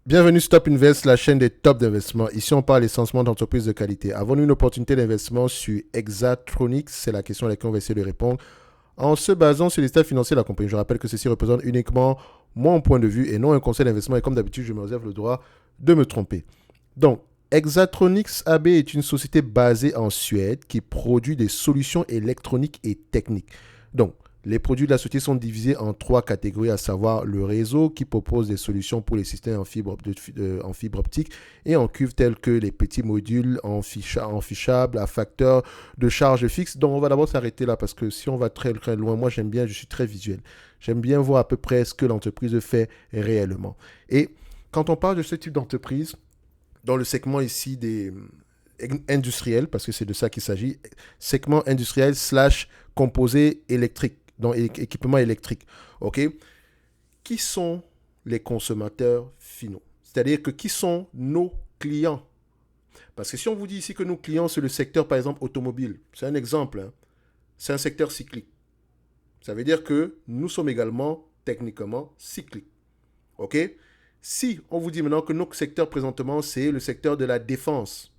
Bienvenue sur Top Invest, la chaîne des tops d'investissement. Ici, on parle essentiellement d'entreprises de qualité. Avons-nous une opportunité d'investissement sur Exatronics? C'est la question à laquelle on va essayer de répondre en se basant sur les stats financiers de la compagnie. Je rappelle que ceci représente uniquement mon point de vue et non un conseil d'investissement. Et comme d'habitude, je me réserve le droit de me tromper. Donc, Exatronics AB est une société basée en Suède qui produit des solutions électroniques et techniques. Donc, les produits de la société sont divisés en trois catégories, à savoir le réseau qui propose des solutions pour les systèmes en fibre optique et en cuivre tels que les petits modules en fichable à facteur de charge fixe. Donc on va d'abord s'arrêter là parce que si on va très, très loin, moi j'aime bien, je suis très visuel. J'aime bien voir à peu près ce que l'entreprise fait réellement. Et quand on parle de ce type d'entreprise, dans le segment ici des industriels, parce que c'est de ça qu'il s'agit, segment industriel slash composé électrique, donc équipement électrique. OK? Qui sont les consommateurs finaux? C'est-à-dire que qui sont nos clients? Parce que si on vous dit ici que nos clients, c'est le secteur, par exemple, automobile, c'est un exemple, hein, c'est un secteur cyclique. Ça veut dire que nous sommes également techniquement cycliques. OK? Si on vous dit maintenant que notre secteur présentement, c'est le secteur de la défense,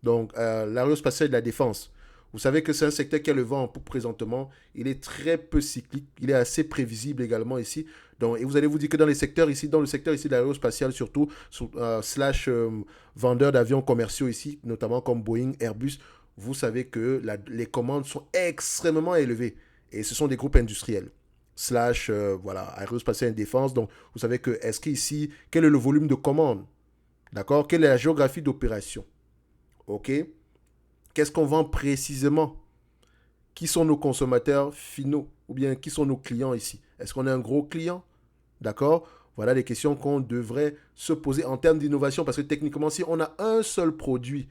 donc l'aérospatiale et de la défense. Vous savez que c'est un secteur qui a le vent en poupe présentement. Il est très peu cyclique. Il est assez prévisible également ici. Donc, et vous allez vous dire que dans les secteurs ici, dans le secteur ici de l'aérospatiale surtout, slash vendeurs d'avions commerciaux ici, notamment comme Boeing, Airbus, vous savez que les commandes sont extrêmement élevées. Et ce sont des groupes industriels slash voilà, aérospatiale et défense. Donc, vous savez que est-ce qu'ici, quel est le volume de commandes? D'accord? Quelle est la géographie d'opération? OK? Qu'est-ce qu'on vend précisément? Qui sont nos consommateurs finaux? Ou bien qui sont nos clients ici? Est-ce qu'on est un gros client? D'accord? Voilà les questions qu'on devrait se poser en termes d'innovation. Parce que techniquement, si on a un seul produit,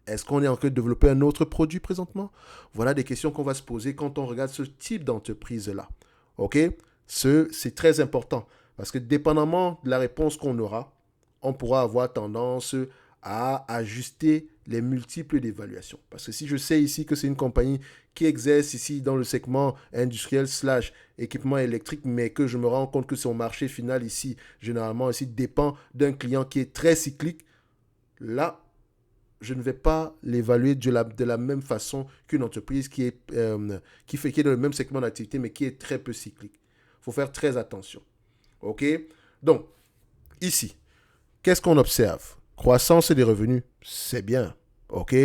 est-ce qu'on est en train de développer un autre produit présentement? Voilà des questions qu'on va se poser quand on regarde ce type d'entreprise-là. OK? C'est très important. Parce que dépendamment de la réponse qu'on aura, on pourra avoir tendance à ajuster les multiples d'évaluation. Parce que si je sais ici que c'est une compagnie qui exerce ici dans le segment industriel slash équipement électrique, mais que je me rends compte que son marché final ici, généralement ici, dépend d'un client qui est très cyclique, là, je ne vais pas l'évaluer de la même façon qu'une entreprise qui est dans le même segment d'activité, mais qui est très peu cyclique. Il faut faire très attention. OK? Donc, ici, qu'est-ce qu'on observe? Croissance des revenus, c'est bien. OK?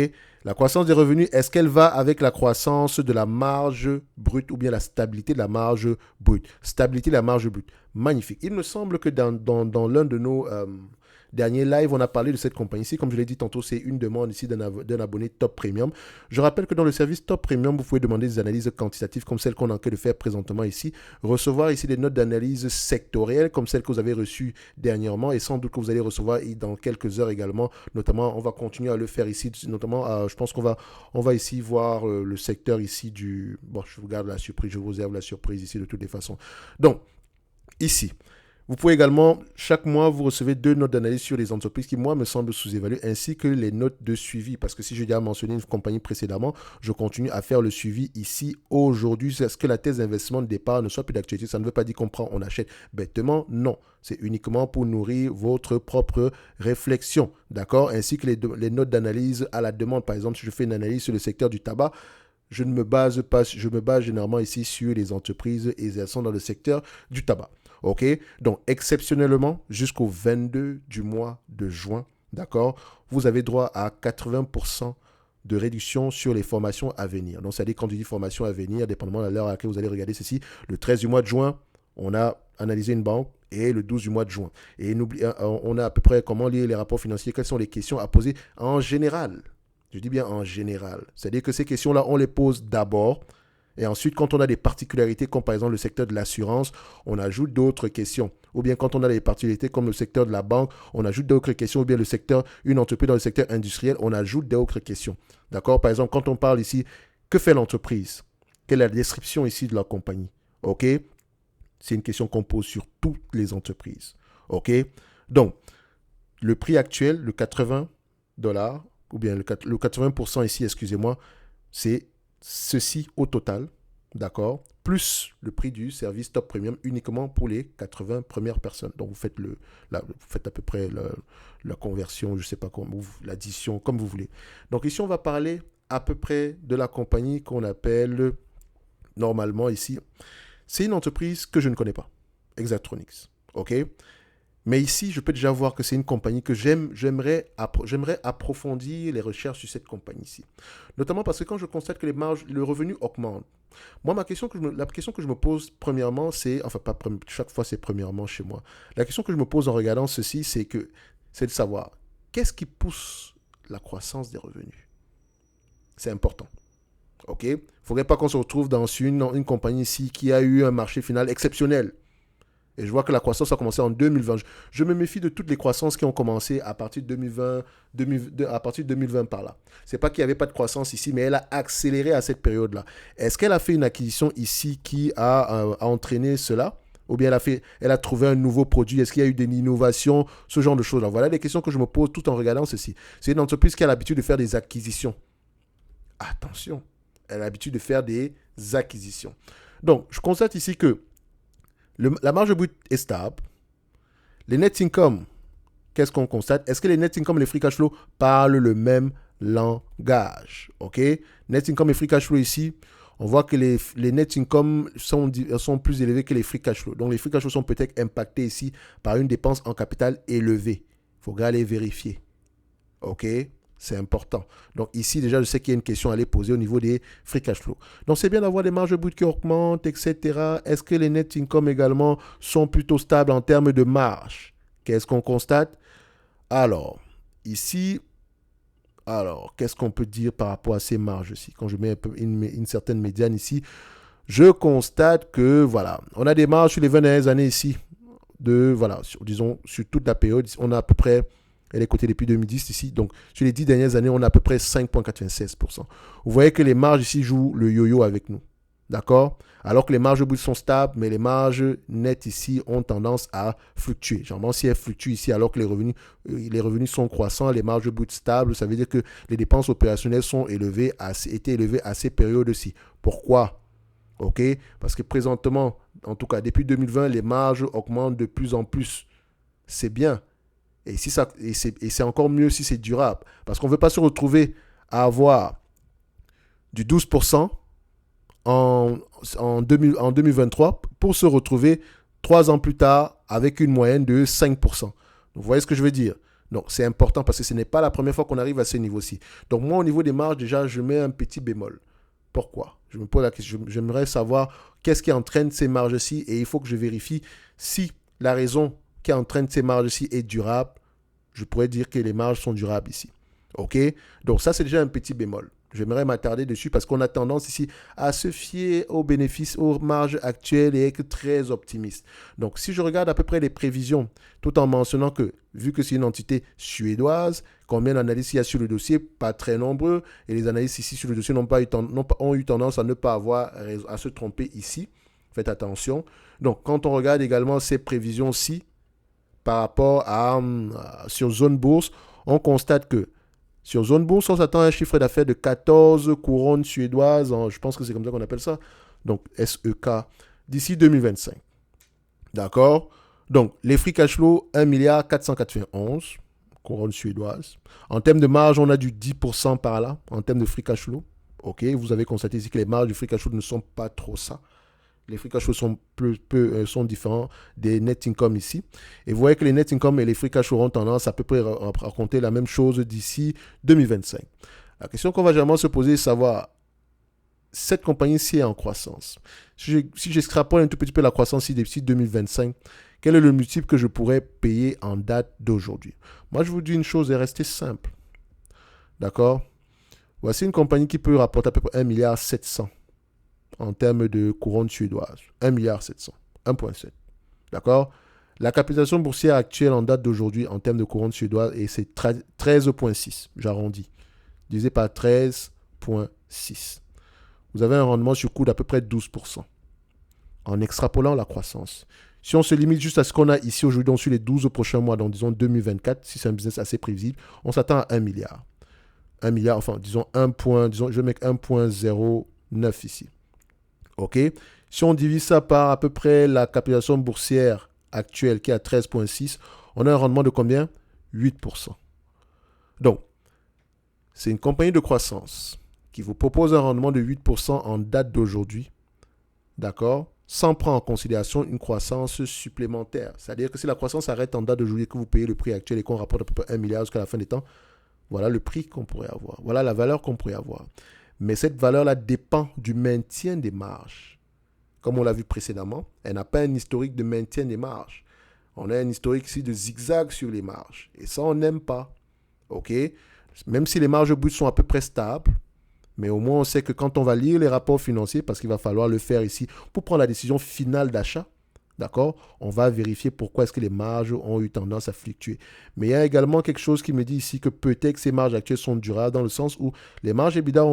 La croissance des revenus, est-ce qu'elle va avec la croissance de la marge brute ou bien la stabilité de la marge brute? Stabilité de la marge brute. Magnifique. Il me semble que dans l'un de nos derniers lives, on a parlé de cette compagnie-ci. Comme je l'ai dit tantôt, c'est une demande ici d'un abonné Top Premium. Je rappelle que dans le service Top Premium, vous pouvez demander des analyses quantitatives comme celles qu'on est en train de faire présentement ici. Recevoir ici des notes d'analyse sectorielles comme celles que vous avez reçues dernièrement et sans doute que vous allez recevoir dans quelques heures également. Notamment, on va continuer à le faire ici. Notamment, je pense qu'on va ici voir le secteur ici du... Bon, je vous garde la surprise, je vous réserve la surprise ici de toutes les façons. Donc, ici, vous pouvez également, chaque mois, vous recevez 2 notes d'analyse sur les entreprises qui, moi, me semblent sous-évaluées, ainsi que les notes de suivi. Parce que si j'ai déjà mentionné une compagnie précédemment, je continue à faire le suivi ici aujourd'hui. Est-ce que la thèse d'investissement de départ ne soit plus d'actualité? Ça ne veut pas dire qu'on prend, on achète bêtement. Non. C'est uniquement pour nourrir votre propre réflexion. D'accord? Ainsi que les notes d'analyse à la demande. Par exemple, si je fais une analyse sur le secteur du tabac, je ne me base pas, je me base généralement ici sur les entreprises exerçant dans le secteur du tabac. OK? Donc, exceptionnellement, jusqu'au 22 du mois de juin, d'accord, vous avez droit à 80% de réduction sur les formations à venir. Donc, c'est-à-dire quand on dit formation à venir, dépendamment de l'heure à laquelle vous allez regarder ceci, le 13 du mois de juin, on a analysé une banque et le 12 du mois de juin. Et on a à peu près comment lire les rapports financiers, quelles sont les questions à poser en général. Je dis bien en général. C'est-à-dire que ces questions-là, on les pose d'abord. Et ensuite, quand on a des particularités, comme par exemple le secteur de l'assurance, on ajoute d'autres questions. Ou bien quand on a des particularités comme le secteur de la banque, on ajoute d'autres questions. Ou bien une entreprise dans le secteur industriel, on ajoute d'autres questions. D'accord? Par exemple, quand on parle ici, que fait l'entreprise? Quelle est la description ici de la compagnie? OK? C'est une question qu'on pose sur toutes les entreprises. OK? Donc, le prix actuel, le 80 $, ou bien le 80% ici, excusez-moi, c'est ceci au total. d'accord, plus le prix du service top premium uniquement pour les 80 premières personnes. Donc, vous faites, vous faites à peu près la conversion, je ne sais pas comment, l'addition, comme vous voulez. Donc, ici, on va parler à peu près de la compagnie qu'on appelle normalement ici. C'est une entreprise que je ne connais pas, Exactronics. OK? Mais ici, je peux déjà voir que c'est une compagnie que j'aimerais approfondir les recherches sur cette compagnie ici. Notamment parce que quand je constate que les marges, le revenu augmente, moi, la question que je me pose premièrement, c'est, enfin, pas chaque fois c'est premièrement chez moi. La question que je me pose en regardant ceci, c'est de savoir qu'est-ce qui pousse la croissance des revenus. C'est important. OK? Il ne faudrait pas qu'on se retrouve dans une compagnie ici qui a eu un marché final exceptionnel. Et je vois que la croissance a commencé en 2020. Je me méfie de toutes les croissances qui ont commencé à partir de 2020 par là. C'est pas qu'il n'y avait pas de croissance ici, mais elle a accéléré à cette période-là. Est-ce qu'elle a fait une acquisition ici qui a entraîné cela? Ou bien elle a trouvé un nouveau produit? Est-ce qu'il y a eu des innovations? Ce genre de choses-là. Voilà les questions que je me pose tout en regardant ceci. C'est une entreprise qui a l'habitude de faire des acquisitions. Attention, elle a l'habitude de faire des acquisitions. Donc, je constate ici que la marge brute est stable. Les net income, qu'est-ce qu'on constate? Est-ce que les net income et les free cash flow parlent le même langage? OK? Net income et free cash flow ici, on voit que les net income sont plus élevés que les free cash flow. Donc les free cash flow sont peut-être impactés ici par une dépense en capital élevée. Il faudra aller vérifier. OK? C'est important. Donc ici, déjà, je sais qu'il y a une question à aller poser au niveau des free cash flow. Donc c'est bien d'avoir des marges brutes qui augmentent, etc. Est-ce que les net income également sont plutôt stables en termes de marge? Qu'est-ce qu'on constate? Alors, ici, qu'est-ce qu'on peut dire par rapport à ces marges-ci? Quand je mets une certaine médiane ici, je constate que, voilà, on a des marges sur les 20 dernières années ici, disons, sur toute la période, on a à peu près, elle est cotée depuis 2010 ici, donc sur les 10 dernières années, on a à peu près 5,96%. Vous voyez que les marges ici jouent le yo-yo avec nous. D'accord? Alors que les marges brutes sont stables, mais les marges nettes ici ont tendance à fluctuer. Généralement, si elles fluctuent ici, alors que les revenus sont croissants, les marges brutes stables, ça veut dire que les dépenses opérationnelles sont étaient élevées à ces périodes-ci. Pourquoi? OK? Parce que présentement, en tout cas, depuis 2020, les marges augmentent de plus en plus. C'est bien. Et c'est encore mieux si c'est durable. Parce qu'on ne veut pas se retrouver à avoir du 12% en 2023 pour se retrouver 3 ans plus tard avec une moyenne de 5%. Vous voyez ce que je veux dire? Donc, c'est important parce que ce n'est pas la première fois qu'on arrive à ce niveau-ci. Donc, moi, au niveau des marges, déjà, je mets un petit bémol. Pourquoi? Je me pose la question. J'aimerais savoir qu'est-ce qui entraîne ces marges-ci et il faut que je vérifie si la raison qui entraîne ces marges-ci est durable. Je pourrais dire que les marges sont durables ici. OK? Donc, ça, c'est déjà un petit bémol. J'aimerais m'attarder dessus parce qu'on a tendance ici à se fier aux bénéfices, aux marges actuelles et être très optimiste. Donc, si je regarde à peu près les prévisions, tout en mentionnant que, vu que c'est une entité suédoise, combien d'analystes il y a sur le dossier? Pas très nombreux. Et les analystes ici sur le dossier ont eu tendance à ne pas avoir à se tromper ici. Faites attention. Donc, quand on regarde également ces prévisions-ci, par rapport sur zone bourse, on constate que sur zone bourse, on s'attend à un chiffre d'affaires de 14 couronnes suédoises, je pense que c'est comme ça qu'on appelle ça, donc SEK, d'ici 2025. D'accord? Donc, les free cash flow, 1,491 couronnes suédoises. En termes de marge, on a du 10% par là, en termes de free cash flow. OK, vous avez constaté ici que les marges du free cash flow ne sont pas trop ça. Les free cash flow sont différents des net income ici. Et vous voyez que les net income et les free cash flow ont tendance à peu près à raconter la même chose d'ici 2025. La question qu'on va généralement se poser est de savoir, cette compagnie-ci est en croissance. Si j'extrapole un tout petit peu la croissance d'ici 2025, quel est le multiple que je pourrais payer en date d'aujourd'hui? Moi, je vous dis une chose et restez simple. D'accord? Voici une compagnie qui peut rapporter à peu près 1,7 milliard en termes de couronne suédoise. 1,7 milliard, 1,7. D'accord? La capitalisation boursière actuelle en date d'aujourd'hui en termes de couronne suédoise, et c'est 13,6. J'arrondis. Divisé par 13,6. Vous avez un rendement sur coût d'à peu près 12%. En extrapolant la croissance. Si on se limite juste à ce qu'on a ici aujourd'hui, donc sur les 12 prochains mois, donc disons 2024, si c'est un business assez prévisible, on s'attend à 1 milliard. 1 milliard, enfin disons 1 point, disons, je vais mettre 1,09 ici. OK? Si on divise ça par à peu près la capitalisation boursière actuelle qui est à 13,6, on a un rendement de combien? 8%. Donc, c'est une compagnie de croissance qui vous propose un rendement de 8% en date d'aujourd'hui, d'accord? Sans prendre en considération une croissance supplémentaire. C'est-à-dire que si la croissance arrête en date d'aujourd'hui, que vous payez le prix actuel et qu'on rapporte à peu près 1 milliard jusqu'à la fin des temps, voilà le prix qu'on pourrait avoir. Voilà la valeur qu'on pourrait avoir. Mais cette valeur-là dépend du maintien des marges. Comme on l'a vu précédemment, elle n'a pas un historique de maintien des marges. On a un historique ici de zigzag sur les marges. Et ça, on n'aime pas. OK? Même si les marges brutes sont à peu près stables, mais au moins on sait que quand on va lire les rapports financiers, parce qu'il va falloir le faire ici pour prendre la décision finale d'achat, d'accord, on va vérifier pourquoi est-ce que les marges ont eu tendance à fluctuer. Mais il y a également quelque chose qui me dit ici que peut-être que ces marges actuelles sont durables dans le sens où les marges EBITDA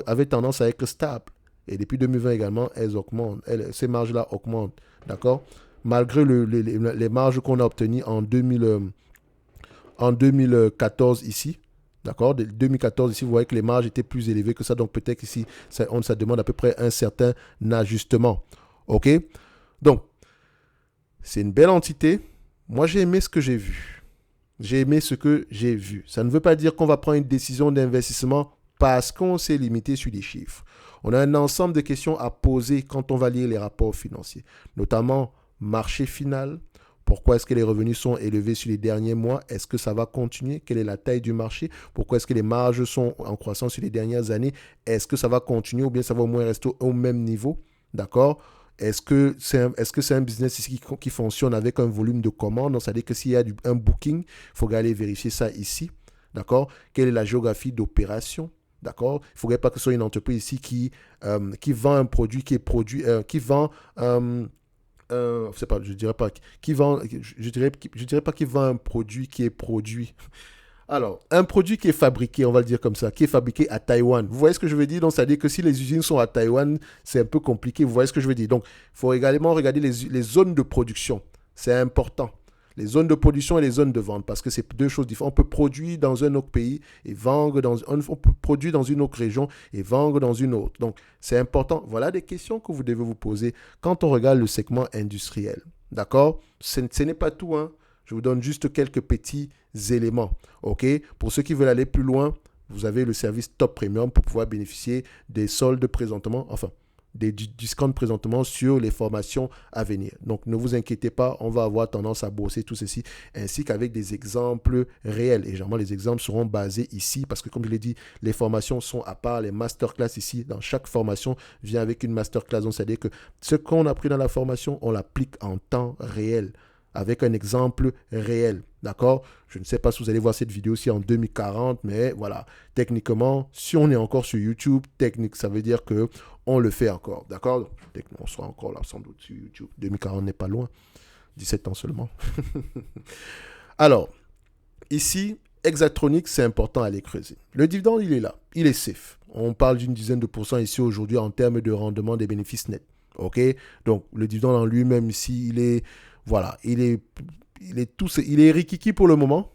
avaient tendance à être stables. Et depuis 2020 également, elles augmentent. Ces marges-là augmentent, d'accord, malgré les marges qu'on a obtenues en 2014 ici. D'accord? De 2014, ici, vous voyez que les marges étaient plus élevées que ça. Donc, peut-être ici, ça demande à peu près un certain ajustement. OK? Donc, c'est une belle entité. Moi, j'ai aimé ce que j'ai vu. J'ai aimé ce que j'ai vu. Ça ne veut pas dire qu'on va prendre une décision d'investissement parce qu'on s'est limité sur des chiffres. On a un ensemble de questions à poser quand on va lire les rapports financiers, notamment marché final. Pourquoi est-ce que les revenus sont élevés sur les derniers mois? Est-ce que ça va continuer? Quelle est la taille du marché? Pourquoi est-ce que les marges sont en croissance sur les dernières années? Est-ce que ça va continuer ou bien ça va au moins rester au même niveau? D'accord? Est-ce que c'est un business ici qui fonctionne avec un volume de commandes? C'est-à-dire que s'il y a un booking, il faut aller vérifier ça ici. D'accord? Quelle est la géographie d'opération? D'accord? Il ne faudrait pas que ce soit une entreprise ici qui vend un produit qui est produit, qui vend... je dirais pas qui vend, je dirais pas qu'il vend un produit qui est produit. Alors, un produit qui est fabriqué, on va le dire comme ça, qui est fabriqué à Taïwan. Vous voyez ce que je veux dire? Donc, c'est-à-dire que si les usines sont à Taïwan, c'est un peu compliqué. Vous voyez ce que je veux dire? Donc, il faut également regarder les zones de production. C'est important. Les zones de production et les zones de vente, parce que c'est deux choses différentes. On peut produire dans un autre pays et vendre on peut produire dans une autre région et vendre dans une autre. Donc, c'est important. Voilà des questions que vous devez vous poser quand on regarde le segment industriel. D'accord? Ce n'est pas tout, hein. Je vous donne juste quelques petits éléments. OK? Pour ceux qui veulent aller plus loin, vous avez le service Top Premium pour pouvoir bénéficier des soldes présentement, enfin, des discounts présentement sur les formations à venir. Donc, ne vous inquiétez pas, on va avoir tendance à bosser tout ceci, ainsi qu'avec des exemples réels. Et généralement, les exemples seront basés ici, parce que comme je l'ai dit, les formations sont à part, les masterclass ici. Dans chaque formation vient avec une masterclass. Donc, c'est-à-dire que ce qu'on a appris dans la formation, on l'applique en temps réel, avec un exemple réel. D'accord? Je ne sais pas si vous allez voir cette vidéo aussi en 2040, mais voilà. Techniquement, si on est encore sur YouTube, ça veut dire que on le fait encore. D'accord? On sera encore là sans doute sur YouTube. 2040 n'est pas loin. 17 ans seulement. Alors, ici, Exactronics, c'est important à aller creuser. Le dividende, il est là. Il est safe. On parle d'une dizaine de pourcents ici aujourd'hui en termes de rendement des bénéfices nets. OK? Donc, le dividende en lui-même ici, il est... Voilà, il est rikiki pour le moment,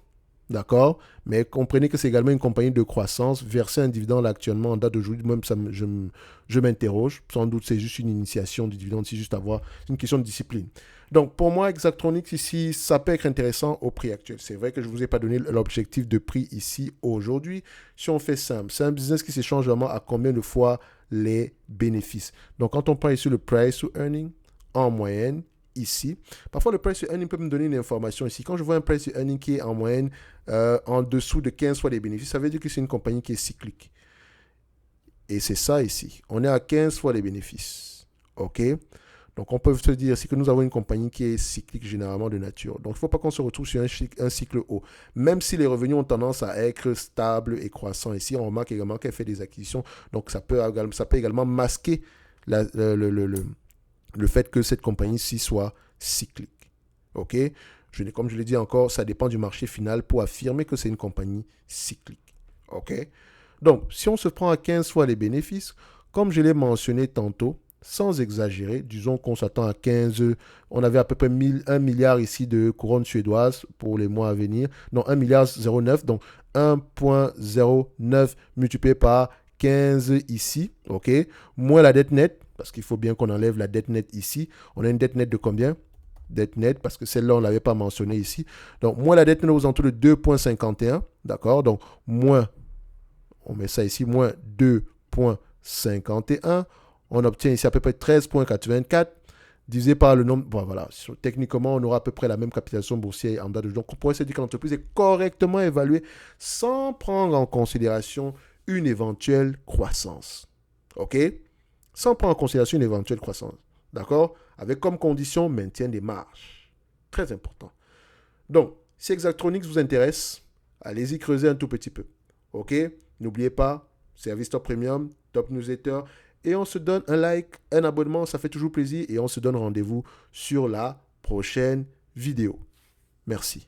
d'accord, mais comprenez que c'est également une compagnie de croissance. Verser un dividende actuellement en date d'aujourd'hui, même je m'interroge. Sans doute, c'est juste une initiation du dividende, c'est juste c'est une question de discipline. Donc, pour moi, Exactronics ici, ça peut être intéressant au prix actuel. C'est vrai que je ne vous ai pas donné l'objectif de prix ici aujourd'hui. Si on fait simple, c'est un business qui s'échange vraiment à combien de fois les bénéfices. Donc, quand on prend ici le price to earning, en moyenne, ici. Parfois, le price to earning peut me donner une information ici. Quand je vois un price to earning qui est en moyenne en dessous de 15 fois les bénéfices, ça veut dire que c'est une compagnie qui est cyclique. Et c'est ça ici. On est à 15 fois les bénéfices. OK? Donc, on peut se dire ici que nous avons une compagnie qui est cyclique généralement de nature. Donc, il ne faut pas qu'on se retrouve sur un cycle haut. Même si les revenus ont tendance à être stables et croissants ici, on remarque également qu'elle fait des acquisitions. Donc, ça peut également masquer le fait que cette compagnie-ci soit cyclique. OK? Comme je l'ai dit encore, ça dépend du marché final pour affirmer que c'est une compagnie cyclique. OK? Donc, si on se prend à 15 fois les bénéfices, comme je l'ai mentionné tantôt, sans exagérer, disons qu'on s'attend à 15, on avait à peu près 1 milliard ici de couronnes suédoises pour les mois à venir. Non, 1 milliard 0,9, donc 1,09 multiplié par 15 ici, ok, moins la dette nette, parce qu'il faut bien qu'on enlève la dette nette ici. On a une dette nette de combien? Dette nette, parce que celle-là, on ne l'avait pas mentionné ici. Donc, moins la dette nette aux alentours de 2,51. D'accord? Donc, moins, on met ça ici, moins 2,51. On obtient ici à peu près 13,84 divisé par le nombre. Bon, voilà. Techniquement, on aura à peu près la même capitalisation boursière en date de jour. Donc, on pourrait se dire que l'entreprise est correctement évaluée sans prendre en considération une éventuelle croissance. OK? Sans prendre en considération une éventuelle croissance. D'accord? Avec comme condition maintien des marges. Très important. Donc, si Exactronix vous intéresse, allez-y creuser un tout petit peu. OK? N'oubliez pas, service top premium, top newsletter. Et on se donne un like, un abonnement, ça fait toujours plaisir. Et on se donne rendez-vous sur la prochaine vidéo. Merci.